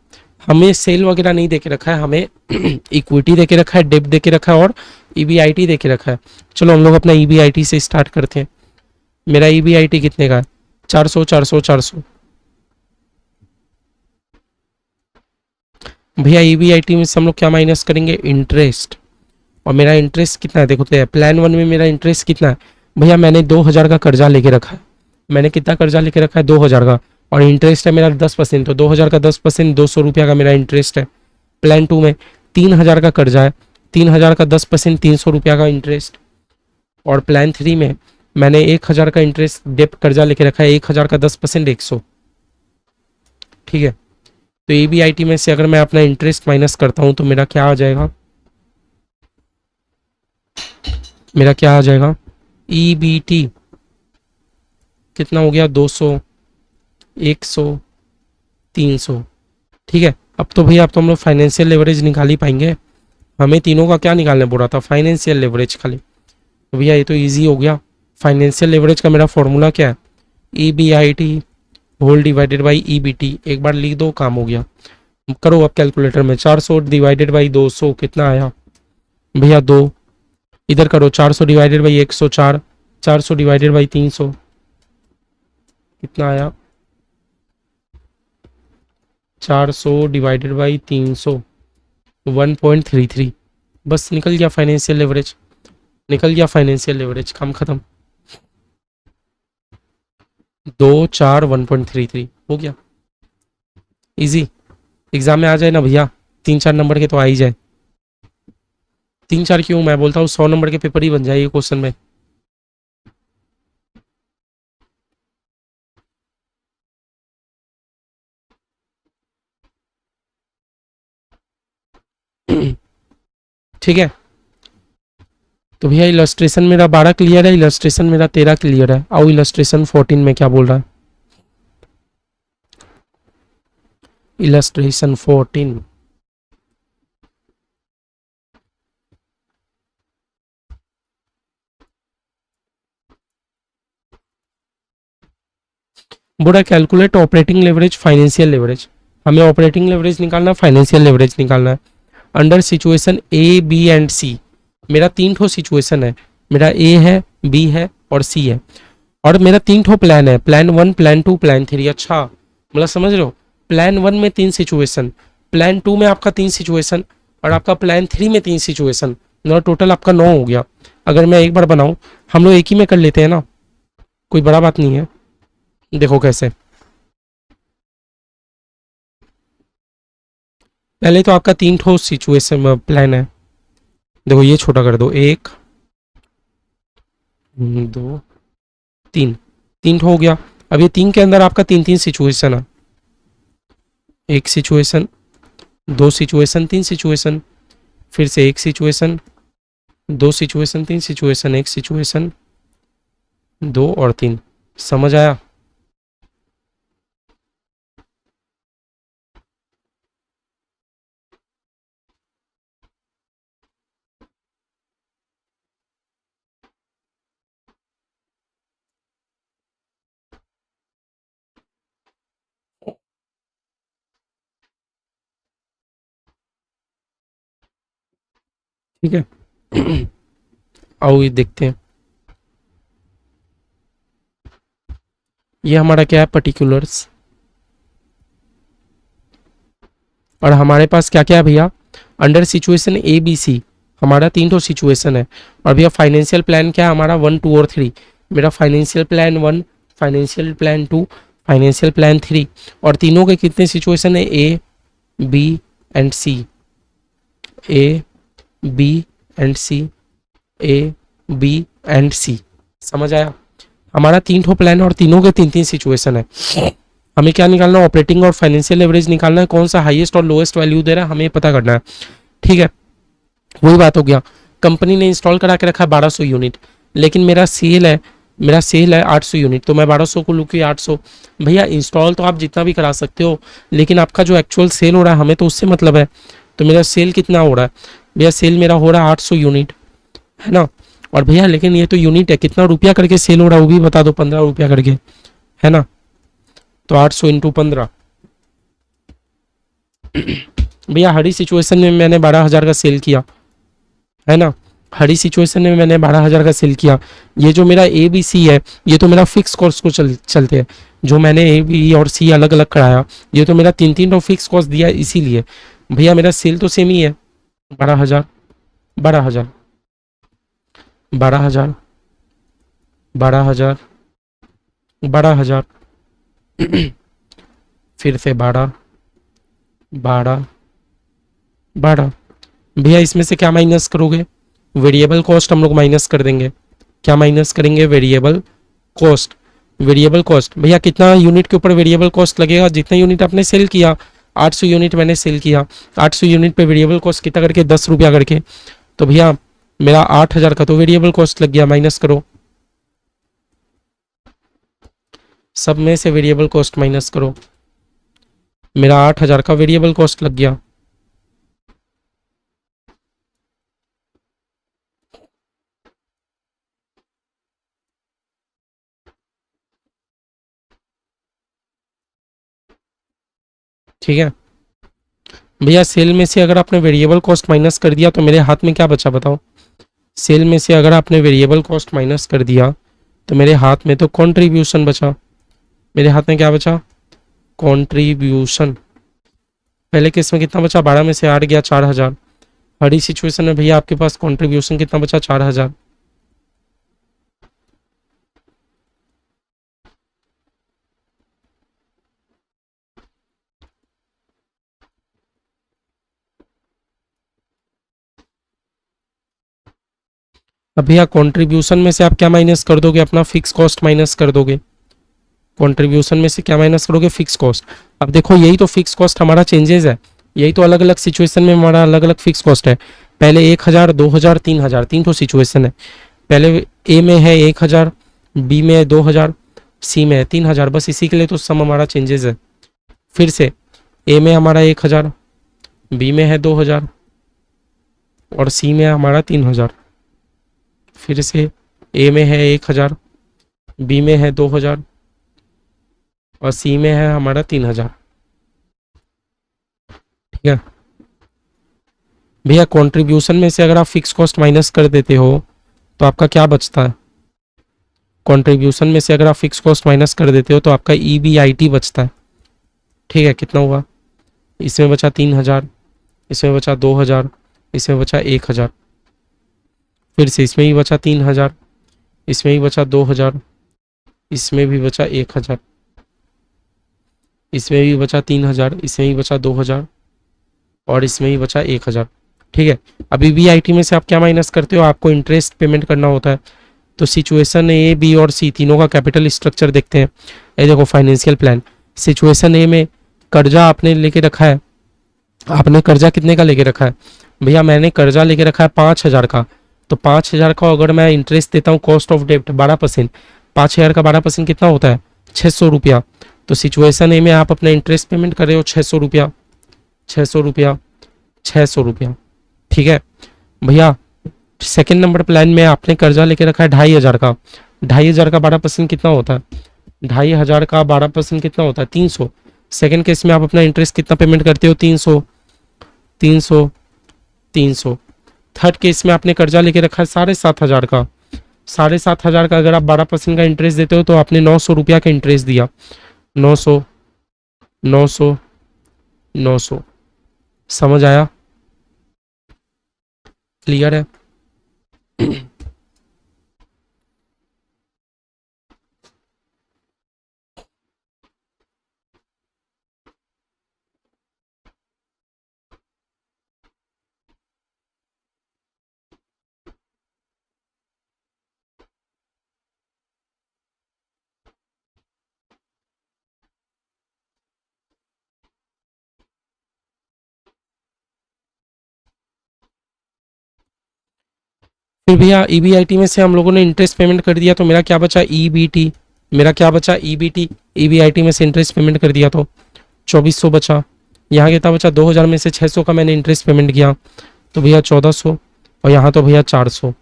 Speaker 1: हमें सेल वगैरह नहीं देके रखा है हमें इक्विटी देके रखा है डेब्ट देके रखा है और ईबीआईटी देके रखा है। चलो हम लोग अपना ईबीआईटी से स्टार्ट करते हैं। मेरा ईबीआईटी कितने का है 400 400 400। भैया ईबीआईटी में से हम लोग क्या माइनस करेंगे इंटरेस्ट और मेरा इंटरेस्ट कितना है देखो तो प्लान 1 में मेरा इंटरेस्ट कितना है भैया मैंने 2,000 का कर्जा लेके रखा है। मैंने कितना कर्जा लेके रखा है 2,000 का और इंटरेस्ट है मेरा 10% तो 2,000 का 10% 200 रुपया का मेरा इंटरेस्ट है। प्लान 2 में 3,000 का कर्जा है 3,000 का 10%, 300 रुपया का इंटरेस्ट। और प्लान 3 में मैंने 1,000 का इंटरेस्ट डेप्ट कर्जा लेके रखा है, 1,000 का 10%, 100। ठीक है, तो EBIT में से अगर मैं अपना इंटरेस्ट माइनस करता हूं तो मेरा क्या आ जाएगा, मेरा क्या आ जाएगा, EBT कितना हो गया, 200, 100, 300। ठीक है, अब तो भैया अब तो हम लोग फाइनेंशियल लेवरेज निकाल ही पाएंगे। हमें तीनों का क्या निकालने बोल रहा था, फाइनेंशियल लेवरेज खाली। तो भैया ये तो इजी हो गया। फाइनेंशियल लेवरेज का मेरा फॉर्मूला क्या है, EBIT whole divided by EBT। एक बार लिख दो, काम हो गया। करो अब कैलकुलेटर में, 400 डिवाइडेड बाई 200 कितना आया भैया, 2। इधर करो, 400 डिवाइडेड बाई 104, 400 डिवाइडेड बाई 300 कितना आया, 400 डिवाइडेड बाई 300, 1.33। बस निकल गया फाइनेंशियल लेवरेज, निकल गया फाइनेंशियल लेवरेज, काम खत्म। 2, 4, 1.33 हो गया, इजी। एग्जाम में आ जाए ना भैया, 3-4 नंबर के तो आ ही जाए। 3-4 क्यों, मैं बोलता हूँ 100 नंबर के पेपर ही बन जाए ये क्वेश्चन में। ठीक है, तो भैया इलस्ट्रेशन मेरा 12 क्लियर है, इलस्ट्रेशन मेरा 13 क्लियर है। और इलस्ट्रेशन 14 में क्या बोल रहा है, इलस्ट्रेशन 14। बोला calculate operating leverage financial leverage. हमें ऑपरेटिंग लेवरेज निकालना, फाइनेंशियल लेवरेज निकालना है। Under situation A, B and C, मेरा 3 ठो सिचुएशन है, मेरा A है, B है और C है। और मेरा 3 ठो प्लान है, प्लान 1, प्लान 2, प्लान 3। अच्छा, मतलब समझ रहे हो, प्लान 1 में 3 सिचुएशन, प्लान 2 में आपका 3 सिचुएशन और आपका प्लान 3 में 3 सिचुएशन, मतलब टोटल आपका 9 हो गया। अगर मैं एक बार बनाऊं, हम लोग एक ही में कर लेते हैं ना, कोई बड़ा बात नहीं है। देखो कैसे, पहले तो आपका 3 ठो सिचुएशन प्लान है। देखो ये छोटा कर दो, 1, 2, 3, 3 ठो हो गया। अब ये 3 के अंदर आपका 3-3 सिचुएशन है, एक सिचुएशन, 2 सिचुएशन, 3 सिचुएशन, फिर से एक सिचुएशन, 2 सिचुएशन, 3 सिचुएशन, एक सिचुएशन, 2 और 3। समझ आया। ठीक है, आओ ये देखते हैं। ये हमारा क्या है, पर्टिकुलर्स। और हमारे पास क्या क्या है भैया, अंडर सिचुएशन ABC हमारा 3 ठो सिचुएशन है। और भैया फाइनेंशियल प्लान क्या है हमारा, 1, 2 और 3। मेरा financial plan 1, financial plan 2, financial plan 3। और तीनों के कितने सिचुएशन है, A, B and C, A, B and C, A, B and C। समझ आया। हमारा 3 ठो प्लान और तीनों के 3-3 सिचुएशन है। हमें क्या निकालना है, ऑपरेटिंग और फाइनेंशियल लेवरेज निकालना है, कौन सा हाईएस्ट और लोएस्ट वैल्यू दे रहा है हमें पता करना है। ठीक है, वही बात हो गया। कंपनी ने इंस्टॉल करा के रखा है 1200 यूनिट, लेकिन मेरा सेल है 800 यूनिट, तो मैं 1200 को लूँ कि 800। भैया इंस्टॉल तो आप जितना भी करा सकते हो, लेकिन आपका जो एक्चुअल सेल हो रहा है हमें तो उससे मतलब है। तो मेरा सेल कितना हो रहा है भैया, सेल मेरा हो रहा है 800 यूनिट, है ना। और भैया लेकिन ये तो यूनिट है, कितना रुपया करके सेल हो रहा है वो भी बता दो, 15 रुपया करके, है ना। तो 800 इंटू 15, भैया हर सिचुएशन में मैंने 12,000 का सेल किया, है ना। हर सिचुएशन में मैंने 12,000 का सेल किया। ये जो मेरा ABC है, ये तो मेरा फिक्स कॉस्ट को चलते हैं। जो मैंने A, B और C अलग अलग कराया, ये तो मेरा 3-3 फिक्स कॉस्ट दिया है, इसीलिए भैया मेरा सेल तो सेम ही है, 12,000, 12,000, 12,000, 12,000, 12,000, फिर से 12, 12, 12, भैया इसमें से क्या माइनस करोगे, वेरिएबल कॉस्ट हम लोग माइनस कर देंगे। क्या माइनस करेंगे, वेरिएबल कॉस्ट। वेरिएबल कॉस्ट भैया कितना यूनिट के ऊपर वेरिएबल कॉस्ट लगेगा, जितना यूनिट आपने सेल किया, 800 यूनिट मैंने सेल किया, 800 यूनिट पे वेरिएबल कॉस्ट कितना करके, 10 रुपया करके। तो भैया मेरा 8,000 का तो वेरिएबल कॉस्ट लग गया, माइनस करो, सब में से वेरिएबल कॉस्ट माइनस करो, मेरा 8,000 का वेरिएबल कॉस्ट लग गया। ठीक है भैया, सेल में से अगर आपने वेरिएबल कॉस्ट माइनस कर दिया तो मेरे हाथ में क्या बचा बताओ। सेल में से अगर आपने वेरिएबल कॉस्ट माइनस कर दिया तो मेरे हाथ में तो कंट्रीब्यूशन बचा। मेरे हाथ में क्या बचा, कंट्रीब्यूशन। पहले केस में कितना बचा, 12 में से 8 गया, 4,000। हर सिचुएशन में भैया आपके पास कंट्रीब्यूशन कितना बचा, 4,000। अब भैया कंट्रीब्यूशन में से आप क्या माइनस कर दोगे, अपना फिक्स कॉस्ट माइनस कर दोगे। कंट्रीब्यूशन में से क्या माइनस करोगे, फिक्स कॉस्ट। अब देखो यही तो फिक्स कॉस्ट हमारा चेंजेस है, यही तो अलग अलग सिचुएशन में हमारा अलग अलग फिक्स कॉस्ट है। पहले 1,000, 2,000, 3,000, तीन तो सिचुएशन है। पहले ए में है 1,000, बी में है 2,000, सी में है 3,000, बस इसी के लिए तो सम हमारा चेंजेस है। फिर से ए में हमारा 1,000, बी में है 2,000 और सी में है हमारा 3,000। फिर से ए में है 1,000, बी में है 2,000 और सी में है हमारा 3,000। ठीक है भैया, कंट्रीब्यूशन में से अगर आप फिक्स कॉस्ट माइनस कर देते हो तो आपका क्या बचता है, कंट्रीब्यूशन में से अगर आप फिक्स कॉस्ट माइनस कर देते हो तो आपका EBIT बचता है। ठीक है, कितना हुआ, इसमें बचा 3,000, इसमें बचा 2,000, इसमें बचा 1,000। फिर से इसमें भी बचा 3,000, इसमें भी बचा 2,000, इसमें भी बचा 1,000, इसमें भी बचा 3,000, इसमें भी बचा 2,000 और इसमें ही बचा 1,000। ठीक है, अभी EBIT में से आप क्या माइनस करते हो, आपको इंटरेस्ट पेमेंट करना होता है। तो सिचुएशन ए, बी और सी तीनों का कैपिटल स्ट्रक्चर देखते हैं। ये देखो फाइनेंशियल प्लान, सिचुएशन ए में कर्जा आपने लेके रखा है। आपने कर्जा कितने का लेके रखा है, भैया मैंने कर्जा लेके रखा है 5,000 का। तो 5,000 का अगर मैं इंटरेस्ट देता हूँ, कॉस्ट ऑफ डेब्ट 12%, 5,000 का 12% कितना होता है, 600 रुपया। तो सिचुएशन ए में आप अपना इंटरेस्ट पेमेंट कर रहे हो 600 रुपया, 600 रुपया, 600 रुपया। ठीक है भैया, सेकेंड नंबर प्लान में आपने कर्जा लेके रखा है 2,500 का। 2,500 का 12% कितना होता है, 2,500 का 12% कितना होता है, 300। सेकेंड केस में आप अपना इंटरेस्ट कितना पेमेंट करते हो, 300, 300, 300। थर्ड केस में आपने कर्जा लेके रखा है 7,500 का। 7,500 का अगर आप 12% का इंटरेस्ट देते हो तो आपने 900 रुपया का इंटरेस्ट दिया, 900, 900, 900। समझ आया, क्लियर है। फिर भैया EBIT में से हम लोगों ने इंटरेस्ट पेमेंट कर दिया तो मेरा क्या बचा, EBT। मेरा क्या बचा, EBT। EBIT में से इंटरेस्ट पेमेंट कर दिया तो 2,400 बचा। यहाँ कितना बचा, 2,000 में से 600 का मैंने इंटरेस्ट पेमेंट किया तो भैया 1,400 और यहाँ तो भैया 400।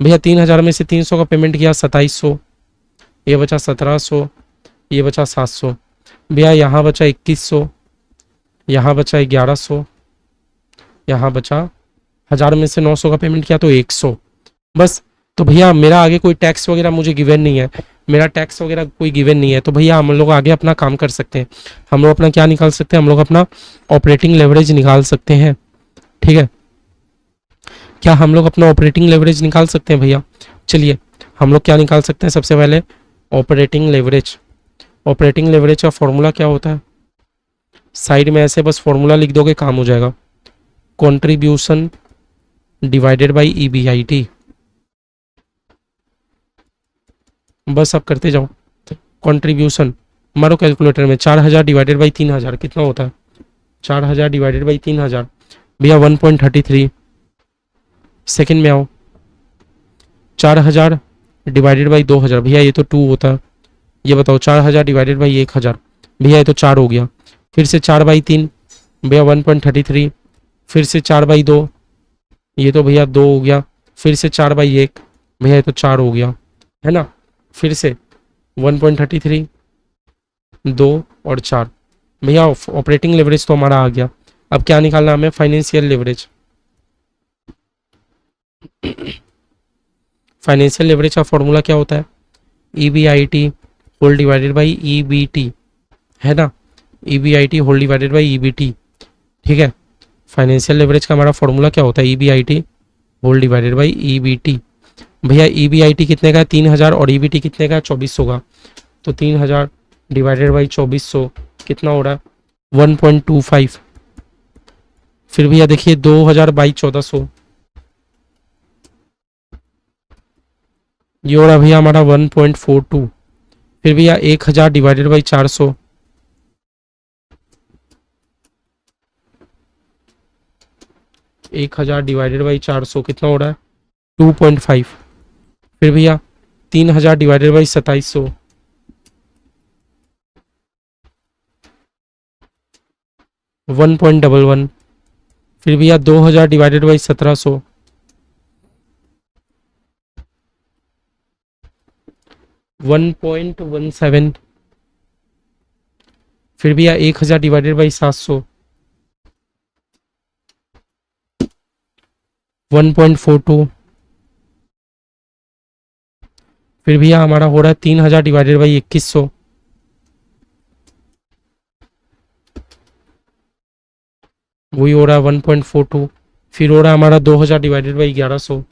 Speaker 1: भैया 3,000 में से 300 का पेमेंट किया, 2,700, ये बचा 1,700, ये बचा 700। भैया यहाँ बचा 2,100, यहाँ बचा 1,100, यहाँ बचा 1,000 में से 900 का पेमेंट किया तो 100 बस। तो भैया मेरा आगे कोई टैक्स वगैरह मुझे गिवन नहीं है, मेरा टैक्स वगैरह कोई गिवन नहीं है। तो भैया हम लोग आगे अपना काम कर सकते हैं। हम लोग अपना क्या निकाल सकते हैं, हम लोग अपना ऑपरेटिंग लेवरेज निकाल सकते हैं। ठीक है, क्या हम लोग अपना ऑपरेटिंग लेवरेज निकाल सकते हैं भैया। चलिए हम लोग क्या निकाल सकते हैं, सबसे पहले ऑपरेटिंग लेवरेज। ऑपरेटिंग लेवरेज का फॉर्मूला क्या होता है, साइड में ऐसे बस फॉर्मूला लिख दोगे काम हो जाएगा। Contribution divided by EBIT। बस अब करते जाओ। कंट्रीब्यूशन मारो कैलकुलेटर में, 4000 डिवाइडेड बाई 3000 कितना होता है? 4000 डिवाइडेड बाई 3000 भैया 1.33। सेकंड में आओ, 4000 डिवाइडेड बाई 2000 भैया ये तो 2 होता है। ये बताओ 4000 डिवाइडेड बाई 1000 भैया ये तो 4 हो गया। फिर से 4/3 भैया 1.33। फिर से 4/2 ये तो भैया 2 हो गया। फिर से 4/1 भैया ये तो 4 हो गया, है ना। फिर से 1.33, 2 और 4 भैया ऑपरेटिंग लेवरेज तो हमारा आ गया। अब क्या निकालना हमें? Financial leverage. फाइनेंशियल लेवरेज का फॉर्मूला क्या होता है? EBIT whole divided by EBT, है ना। EBIT whole divided by EBT, ठीक है। फाइनेंशियल लेवरेज का हमारा फॉर्मूला क्या होता है? EBIT whole divided by EBT। भैया EBIT कितने का है? 3000 और EBT कितने का है? 2400 का। तो 3000 डिवाइडेड बाई 2400 कितना हो रहा है? 1.25। फिर भैया देखिए 2000 बाई 1400 ये हो रहा भैया हमारा 1.42। फिर भैया 1000 डिवाइडेड बाई 400 1000 डिवाइडेड बाई 400 कितना हो रहा है? 2.5। फिर भैया 3000 डिवाइडेड बाई 2700 1.11। फिर भैया 2000 डिवाइडेड बाई 1700 1.17। फिर भैया 1000 डिवाइडेड बाई 700 1.42। फिर भैया हमारा हो रहा है 3000 डिवाइडेड बाई 2100 वही हो रहा है 1.42। फिर हो रहा है हमारा 2000 डिवाइडेड बाई 1100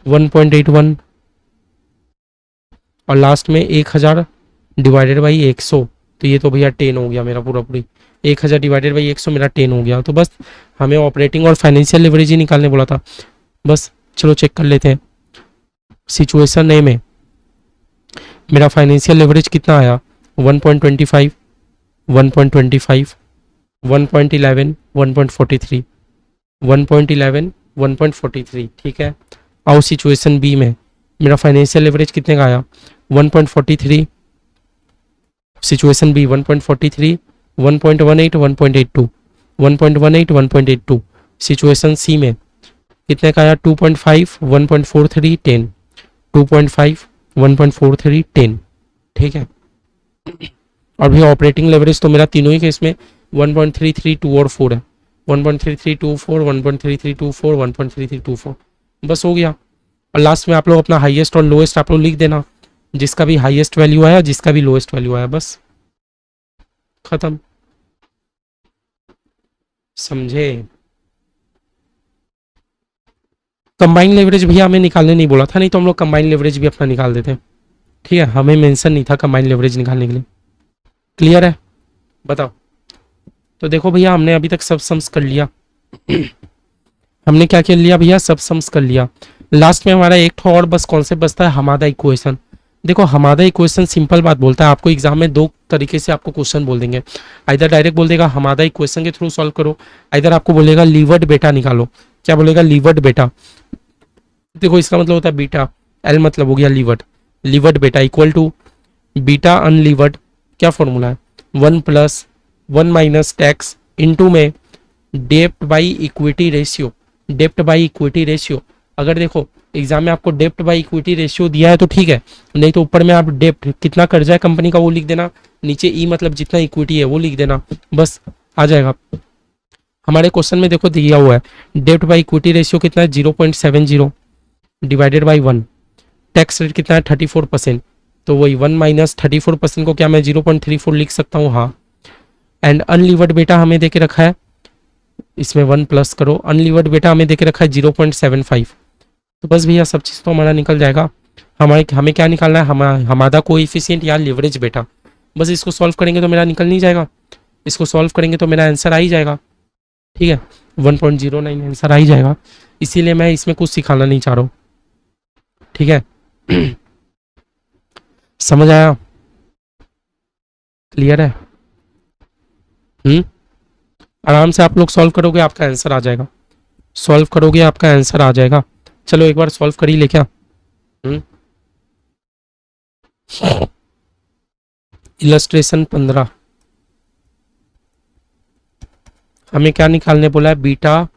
Speaker 1: 1.81। और लास्ट में 1000 डिवाइडेड बाई 100 तो ये तो भैया 10 हो गया मेरा पूरा पूरी। 1000 डिवाइडेड बाई 100 मेरा 10 हो गया। तो बस हमें ऑपरेटिंग और फाइनेंशियल लेवरेज ही निकालने बोला था। बस चलो चेक कर लेते हैं। सिचुएशन ए में मेरा फाइनेंशियल लेवरेज कितना आया? 1.25, 1.25, 1.11, 1.43, 1.11, 1.43, ठीक है। आओ सिचुएशन बी में मेरा फाइनेंशियल लेवरेज कितने का आया? 1.43। Situation B 1.43, 1.18, 1.82, 1.18, 1.82। सिचुएशन सी में कितने का आया? 2.5, 1.43, 10, 2.5, 1.43, 10, ठीक है। और भी ऑपरेटिंग लेवरेज तो मेरा तीनों ही केस में 1.33, 2 और 4 है। 1.33, 2, 4, 1.33, 2, 4, 1.33, 2, 4 बस हो गया। और लास्ट में आप लोग अपना हाईएस्ट और लोएस्ट आप लोग लिख देना, जिसका भी हाईएस्ट वैल्यू आया जिसका भी लोएस्ट वैल्यू आया, बस खत्म। समझे? कंबाइन लेवरेज भैया हमें निकालने नहीं बोला था, नहीं तो हम लोग कंबाइन लेवरेज भी अपना निकाल देते हैं, ठीक है। हमें मेंशन नहीं था कंबाइन लेवरेज निकालने के लिए। क्लियर है? बताओ। तो देखो भैया हमने अभी तक सब सम्स कर लिया। हमने क्या कर लिया भैया? सब सम्स कर लिया। लास्ट में हमारा एक ठो और बस कॉन्सेप्ट बचता है, हमादा इक्वेशन। देखो हमादा इक्वेशन सिंपल बात बोलता है, आपको एग्जाम में दो तरीके से आपको क्वेश्चन बोल देंगे। इधर डायरेक्ट बोल देगा हमादा इक्वेशन के थ्रू सॉल्व करो, इधर आपको बोलेगा लीवर्ड बेटा निकालो। क्या बोलेगा? लीवर्ड बेटा। देखो इसका मतलब होता है बीटा, एल मतलब हो गया लीवर्ड। लीवर्ड बेटा इक्वल टू बीटा अनलीवर्ड। क्या फॉर्मूला है? 1 + 1 - टैक्स इनटू में डेप्ट by equity ratio. Dept by equity ratio, अगर देखो एग्जाम में आपको डेप्ट बाई इक्विटी रेशियो दिया है तो ठीक है, नहीं तो ऊपर में आप डेप्ट कितना कर्जा है कंपनी का वो लिख देना, नीचे ई मतलब जितना इक्विटी है वो लिख देना, बस आ जाएगा। हमारे क्वेश्चन में देखो दिया हुआ है डेप्ट बाई इक्विटी रेशियो कितना है? 0.70 डिवाइडेड बाई 1। टैक्स रेट कितना है? 34%। तो वही 1 - 34% को क्या मैं 0.34 लिख सकता हूँ? हाँ। एंड अनलीवर्ड बेटा हमें देके रखा है, इसमें 1 प्लस करो, अनलीवर्ड बेटा हमें देके रखा है 0.75। तो बस भैया सब चीज़ तो हमारा निकल जाएगा। हमें क्या निकालना है? हमारा कोएफिशिएंट या लिवरेज बेटा, बस इसको सॉल्व करेंगे तो मेरा निकल नहीं जाएगा। इसको सॉल्व करेंगे तो मेरा आंसर आ ही जाएगा, ठीक है, 1.09 आंसर आ ही जाएगा। इसीलिए मैं इसमें कुछ सिखाना नहीं चाह रहा हूँ, ठीक है। समझ आया? क्लियर है? आराम से आप लोग सॉल्व करोगे, आपका आंसर आ जाएगा, सॉल्व करोगे आपका आंसर आ जाएगा। चलो एक बार सॉल्व कर ही ले क्या? इलस्ट्रेशन 15, हमें क्या निकालने बोला है? Beta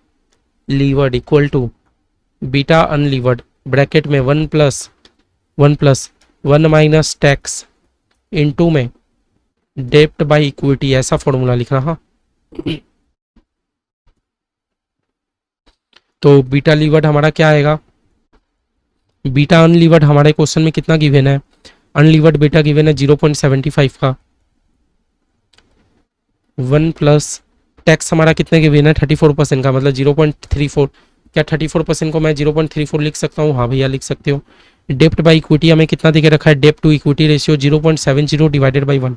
Speaker 1: levered equal to beta unlevered, bracket में 1 प्लस 1 माइनस टैक्स इनटू में डेप्ट बाय इक्विटी, ऐसा फॉर्मूला लिखना। हाँ, तो बीटा लीवर्ड हमारा क्या आएगा? बीटा अनलीवर्ड हमारे क्वेश्चन में कितना गिवन है? अनलीवर्ड बीटा गिवन है 0.75 का, 1 प्लस टैक्स हमारा कितने गिवन है? 34% का, मतलब 0.34। क्या 34% को मैं 0.34 लिख सकता हूँ? हाँ भैया लिख सकते हो। डेप्ट बाय इक्विटी हमें कितना देके रखा है? डेप्ट to equity ratio 0.70 divided by 1,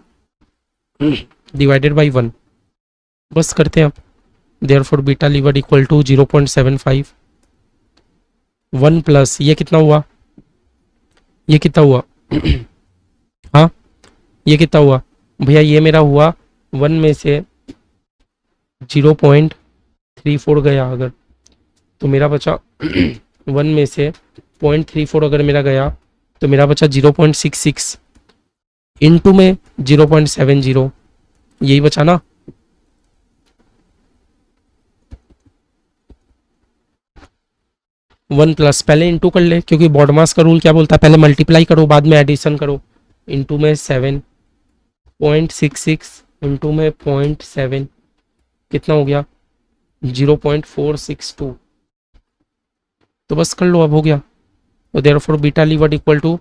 Speaker 1: divided by 1, बस करते हैं आप। Therefore beta levered equal to 0.75, 1 plus ये कितना हुआ? ये कितना हुआ? हाँ, ये कितना हुआ भैया? ये मेरा हुआ 1 में से 0.34 गया अगर, तो मेरा बचा 1 में से 0.34 अगर मेरा गया तो मेरा बचा 0.66 इनटू में 0.70, यही बचा ना। वन प्लस पहले इंटू कर ले, क्योंकि बॉडमास का रूल क्या बोलता है? पहले मल्टीप्लाई करो बाद में एडिशन करो। इंटू में 7.66 इंटू में 0.7 कितना हो गया? 0.462, तो बस कर लो, अब हो गया। तो therefore beta levered equal to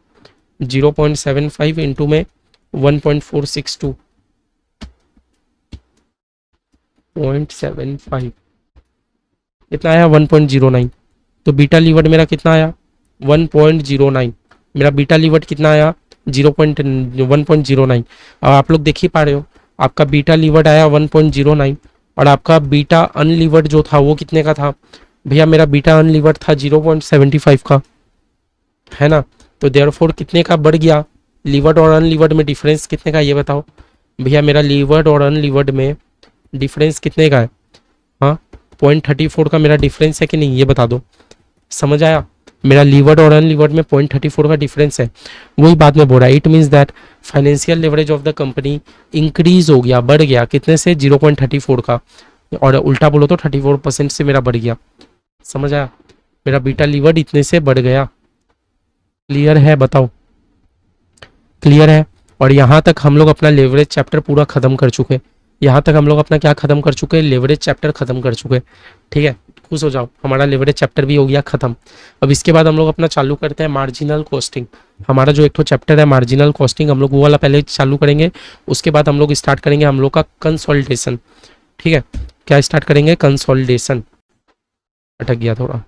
Speaker 1: 0.75 into में 1.462, 0.75 कितना आया? 1.09। तो बीटा लीवर्ड मेरा कितना आया? 1.09। मेरा बीटा लीवर्ड कितना आया? 1.09। अब आप लोग देख ही पा रहे हो, आपका बीटा लीवर्ड आया 1.09 और आपका बीटा अनलीवर्ड जो था वो कितने का था? भैया मेरा बीटा अनलीवर्ड था 0.75 का, है ना। तो देयरफॉर कितने का बढ़ गया? लीवर्ड और अनलीवर्ड में डिफरेंस कितने का, ये बताओ भैया। मेरा लीवर्ड और अनलीवर्ड में डिफरेंस कितने का है? हाँ, 0.34 का मेरा डिफरेंस है कि नहीं, ये बता दो। समझ आया? मेरा लीवर्ड और अनलीवर्ड में 0.34 का डिफरेंस है, वही बाद में बोल रहा है। It means that financial leverage of the company increase हो गया, बढ़ गया कितने से? 0.34 का, और उल्टा बोलो तो 34% से मेरा बढ़ गया। समझ आया? मेरा बीटा लीवर्ड इतने से बढ़ गया। क्लियर है? बताओ क्लियर है? और यहाँ तक हम लोग अपना लेवरेज चैप्टर पूरा खत्म कर चुके हैं। यहाँ तक हम लोग अपना क्या खत्म कर चुके हैं? लेवरेज चैप्टर खत्म कर चुके हैं, ठीक है। खुश हो जाओ, हमारा लेवरेज चैप्टर भी हो गया खत्म। अब इसके बाद हम लोग अपना चालू करते हैं मार्जिनल कॉस्टिंग। हमारा जो एक तो चैप्टर है मार्जिनल कॉस्टिंग, हम लोग वो वाला पहले चालू करेंगे। उसके बाद हम लोग स्टार्ट करेंगे हम लोग का कंसोलिडेशन, ठीक है। क्या स्टार्ट करेंगे? कंसोलिडेशन। अटक गया थोड़ा।